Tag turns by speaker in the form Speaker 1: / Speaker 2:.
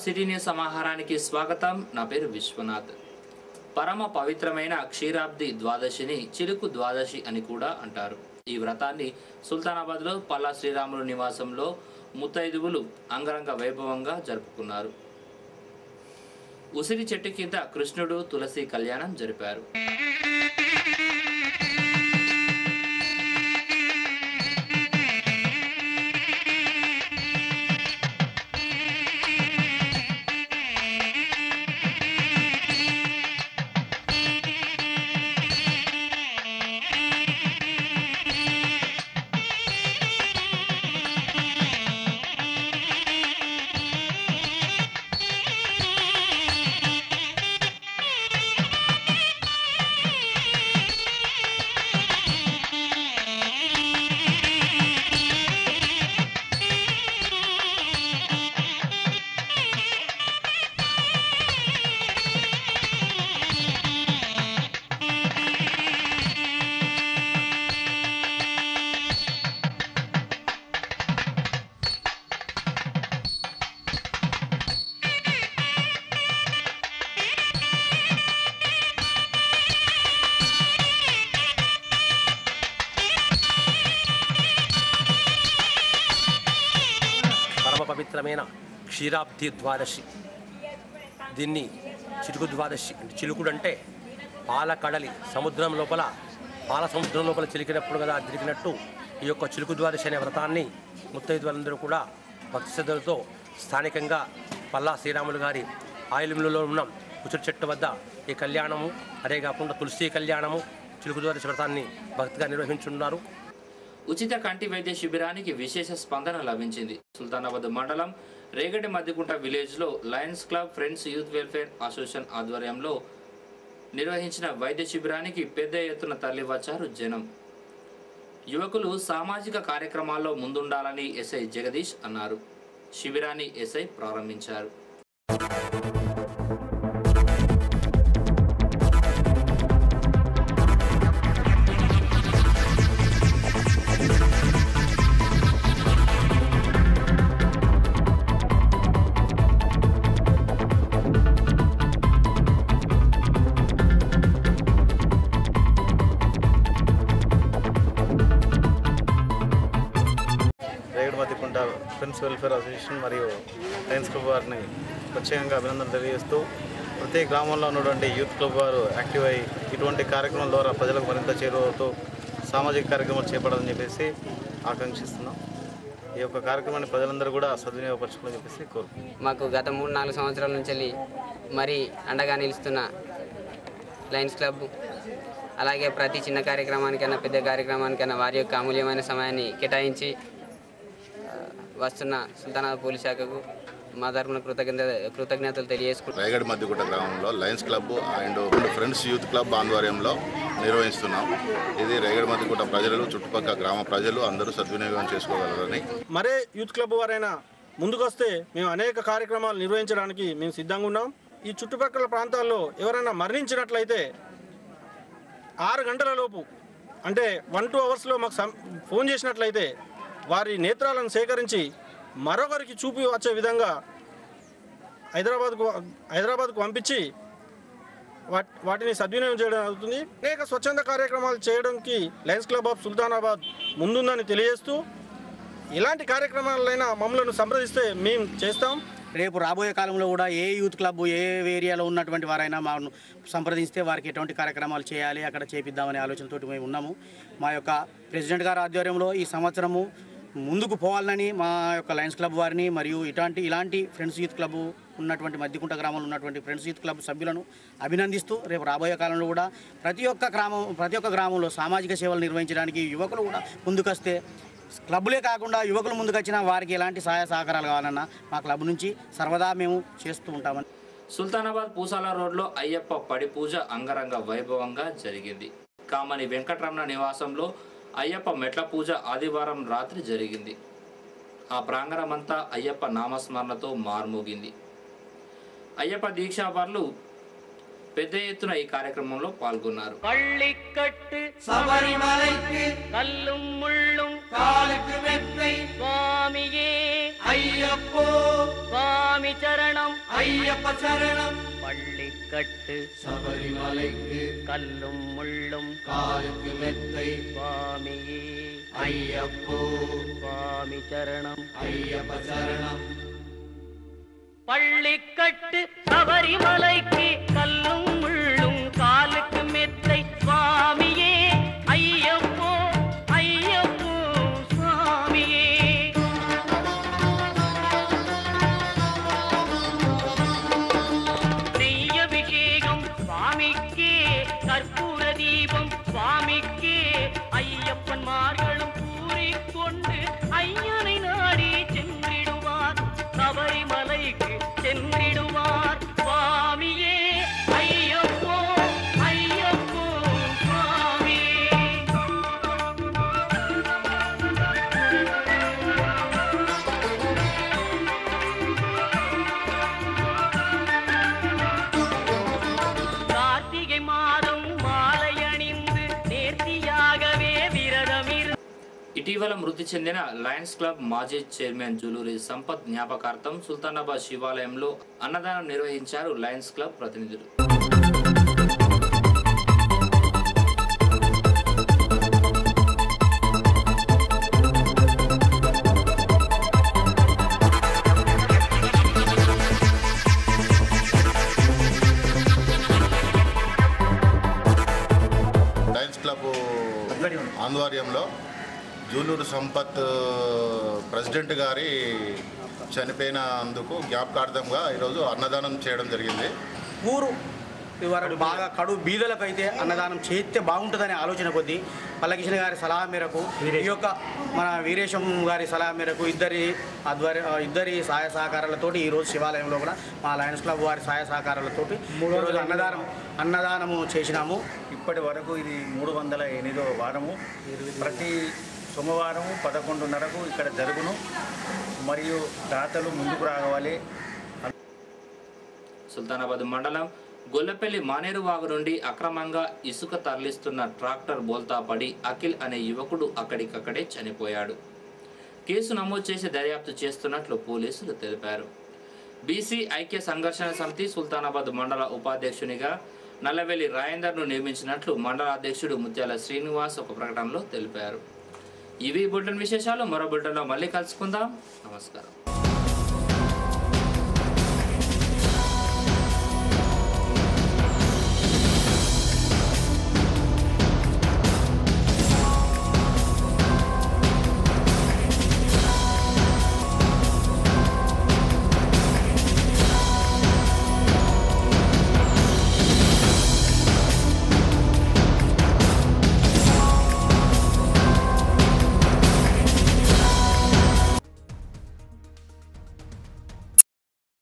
Speaker 1: City news సమాహారానికి స్వాగతం. నా పేరు విశ్వనాథ్. పరమ పవిత్రమైన క్షీరాబ్ది ద్వాదశిని చిలుకు ద్వాదశి అని కూడా అంటారు. ఈ వ్రతాన్ని సుల్తానాబాద్లో పల్లా శ్రీరాములు నివాసంలో ముత్తైదువులు అంగరంగ వైభవంగా జరుపుకున్నారు. ఉసిరి చెట్టు కింద కృష్ణుడు తులసి కళ్యాణం జరిపారు.
Speaker 2: పవిత్రమైన క్షీరాబ్ది ద్వాదశి, దీన్ని చిలుకు ద్వాదశి అంటే చిలుకుడు అంటే పాల కడలి సముద్రం లోపల పాల సముద్రం లోపల చిలికినప్పుడు కదా తిరిగినట్టు ఈ యొక్క చిలుకు ద్వాదశి అనే వ్రతాన్ని ముత్తైదువులందరూ కూడా భక్తి శ్రద్ధలతో స్థానికంగా పల్లా శ్రీరాములు గారి ఆయిలిమిలో ఉన్న ఉసిరి చెట్టు వద్ద ఈ కళ్యాణము, అదే కాకుండా తులసి కళ్యాణము, చిలుకు ద్వాదశి వ్రతాన్ని భక్తిగా నిర్వహించున్నారు.
Speaker 1: ఉచిత కంటి వైద్య శిబిరానికి విశేష స్పందన లభించింది. సుల్తానాబాద్ మండలం రేగడి మద్దికుంట విలేజ్లో Lions club friends youth welfare association ఆధ్వర్యంలో నిర్వహించిన వైద్య శిబిరానికి పెద్ద ఎత్తున తరలివచ్చారు జనం. యువకులు సామాజిక కార్యక్రమాల్లో ముందుండాలని ఎస్ఐ జగదీష్ అన్నారు. శిబిరాన్ని ఎస్ఐ ప్రారంభించారు.
Speaker 3: మద్దికుంట ఫ్రెండ్స్ వెల్ఫేర్ అసోసియేషన్ మరియు లయన్స్ క్లబ్ వారిని ప్రత్యేకంగా అభినందనలు తెలియజేస్తూ ప్రతి గ్రామంలో ఉన్నటువంటి యూత్ క్లబ్ వారు యాక్టివ్ అయ్యి ఇటువంటి కార్యక్రమాల ద్వారా ప్రజలకు మరింత చేరువవుతూ సామాజిక కార్యక్రమాలు చేపడాలని చెప్పేసి ఆకాంక్షిస్తున్నాం. ఈ యొక్క కార్యక్రమాన్ని ప్రజలందరూ కూడా సద్వినియోగపరచుకోవాలని చెప్పేసి కోరుకుంటున్నాం.
Speaker 4: మాకు గత 3-4 సంవత్సరాల నుంచి మరీ అండగా నిలుస్తున్న లయన్స్ క్లబ్, అలాగే ప్రతి చిన్న కార్యక్రమానికైనా పెద్ద కార్యక్రమానికైనా వారి యొక్క అమూల్యమైన సమయాన్ని కేటాయించి వస్తున్న సుల్తానాబాద్ పోలీస్ శాఖకు మా తరఫున కృతజ్ఞతలు తెలియజేసుకుంటాం.
Speaker 5: రేగడి మద్దికుంట గ్రామంలో Lions club and friends youth club ఆధ్వర్యంలో నిర్వహిస్తున్నాం. ఇది రేగడి మద్దికుంట ప్రజలు, చుట్టుపక్కల గ్రామ ప్రజలు అందరూ సద్వినియోగం చేసుకోగలరని.
Speaker 6: మరే యూత్ క్లబ్ వారైనా ముందుకొస్తే మేము అనేక కార్యక్రమాలు నిర్వహించడానికి మేము సిద్ధంగా ఉన్నాం. ఈ చుట్టుపక్కల ప్రాంతాల్లో ఎవరైనా మరణించినట్లయితే 6 గంటల లోపు అంటే 1-2 అవర్స్లో మాకు ఫోన్ చేసినట్లయితే వారి నేత్రాలను సేకరించి మరొకరికి చూపి వచ్చే విధంగా హైదరాబాద్కు పంపించి వాటిని సద్వినియోగం చేయడం అవుతుంది. అనేక స్వచ్ఛంద కార్యక్రమాలు చేయడానికి లయన్స్ క్లబ్ ఆఫ్ సుల్తానాబాద్ ముందుందని తెలియజేస్తూ ఇలాంటి కార్యక్రమాలైనా మమ్మల్ని సంప్రదిస్తే మేము చేస్తాం.
Speaker 7: రేపు రాబోయే కాలంలో కూడా ఏ యూత్ క్లబ్ ఏ ఏరియాలో ఉన్నటువంటి వారైనా మాను సంప్రదిస్తే వారికి ఎటువంటి కార్యక్రమాలు చేయాలి అక్కడ చేపిద్దామనే ఆలోచనతోటి మేము ఉన్నాము. మా యొక్క ప్రెసిడెంట్ గారి ఆధ్వర్యంలో ఈ సంవత్సరము ముందుకు పోవాలని మా యొక్క లయన్స్ క్లబ్ వారిని మరియు ఇలాంటి ఫ్రెండ్స్ యూత్ క్లబ్ ఉన్నటువంటి మద్దికుంట గ్రామంలో ఉన్నటువంటి ఫ్రెండ్స్ యూత్ క్లబ్ సభ్యులను అభినందిస్తూ రేపు రాబోయే కాలంలో కూడా ప్రతి ఒక్క గ్రామంలో సామాజిక సేవలు నిర్వహించడానికి యువకులు కూడా ముందుకొస్తే, క్లబ్లే కాకుండా యువకులు ముందుకొచ్చినా వారికి ఎలాంటి సహాయ సహకారాలు కావాలన్నా మా క్లబ్ నుంచి సర్వదా మేము చేస్తూ ఉంటామని.
Speaker 1: సుల్తానాబాద్ పూసాల రోడ్లో అయ్యప్ప పడి పూజ అంగరంగ వైభవంగా జరిగింది. కామని వెంకటరమణ నివాసంలో అయ్యప్ప మెట్ల పూజ ఆదివారం రాత్రి జరిగింది. ఆ ప్రాంగణమంతా అయ్యప్ప నామస్మరణతో మార్మోగింది. అయ్యప్ప దీక్షాపరులు పెద్ద ఎత్తున ఈ కార్యక్రమంలో పాల్గొన్నారు.
Speaker 8: పళ్ళికట్టు శబరిమలైకి కల్లుం ముళ్ళుం కాలుకు మెత్తై స్వామియే అయ్యప్పో స్వామి స్వామి చరణం
Speaker 9: ஐயப்ப சரணம்
Speaker 8: பள்ளிக்கட்டு
Speaker 9: சபரிமலைக்கு
Speaker 8: கல்லும் முள்ளும்
Speaker 9: காலுக்கு மெத்தை
Speaker 8: சுவாமியே
Speaker 9: ஐயப்போ
Speaker 8: சுவாமி சரணம்
Speaker 9: ஐயப்ப சரணம்
Speaker 8: பள்ளிக்கட்டு சபரிமலைக்கு கல்லும் முள்ளும் காலுக்கு மெத்தை சுவாமியே ஐயப்போ ஐயப்போ சுவாமியே நெய்யபிஷேகம் சுவாமிக்கே கற்பூர தீபம் சுவாமிக்கே ஐயப்பன்மார்களும் கூறிக்கொண்டு ஐயனை நாடி சென்றிடுவார் சபரிமலைக்கு சென்றிடுவார் சுவாமியே ஐயப்போ ஐயப்போ சுவாமியே கார்த்திகை மாதம் மாலை அணிந்து நேர்த்தியாகவே விரதமிரு
Speaker 1: ఇటీవల మృతి చెందిన లయన్స్ క్లబ్ మాజీ చైర్మన్ జులూరి సంపత్ జ్ఞాపకార్థం సుల్తానాబాద్ శివాలయంలో అన్నదానం నిర్వహించారు లయన్స్ క్లబ్ ప్రతినిధులు.
Speaker 5: లయన్స్ క్లబ్ ఆధ్వర్యంలో జూలూరు సంపత్ ప్రెసిడెంట్ గారి చనిపోయినందుకు జ్ఞాపకార్థంగా ఈరోజు అన్నదానం చేయడం జరిగింది.
Speaker 7: ఊరు వరకు బాగా కడు బీదలకు అయితే అన్నదానం చేస్తే బాగుంటుందనే ఆలోచన కొద్దీ పల్లకిషన్ గారి సలహా మేరకు ఈ యొక్క మన వీరేశం గారి సలహా మేరకు ఇద్దరి సహాయ సహకారాలతోటి ఈరోజు శివాలయంలో కూడా మా లయన్స్ క్లబ్ వారి సహాయ సహకారాలతోటి ఈరోజు అన్నదానము చేసినాము.
Speaker 10: ఇప్పటి వరకు ఇది 308వ వారము. ప్రతి సోమవారం 11:30కు ఇక్కడ జరుగును. మరియు దాతలు ముందుకు రావాలి.
Speaker 1: సుల్తానాబాద్ మండలం గొల్లపల్లి మానేరు వాగు నుండి అక్రమంగా ఇసుక తరలిస్తున్న ట్రాక్టర్ బోల్తా పడి అఖిల్ అనే యువకుడు అక్కడికక్కడే చనిపోయాడు. కేసు నమోదు చేసి దర్యాప్తు చేస్తున్నట్లు పోలీసులు తెలిపారు. బీసీ ఐక్య సంఘర్షణ సమితి సుల్తానాబాద్ మండల ఉపాధ్యక్షునిగా నల్లవెల్లి రాజేందర్ను నియమించినట్లు మండల అధ్యక్షుడు ముత్యాల శ్రీనివాస్ ఒక ప్రకటనలో తెలిపారు. ఇవి బులెటిన్ విశేషాలు. మరో బులెటిన్లో మళ్ళీ కలుసుకుందాం. నమస్కారం.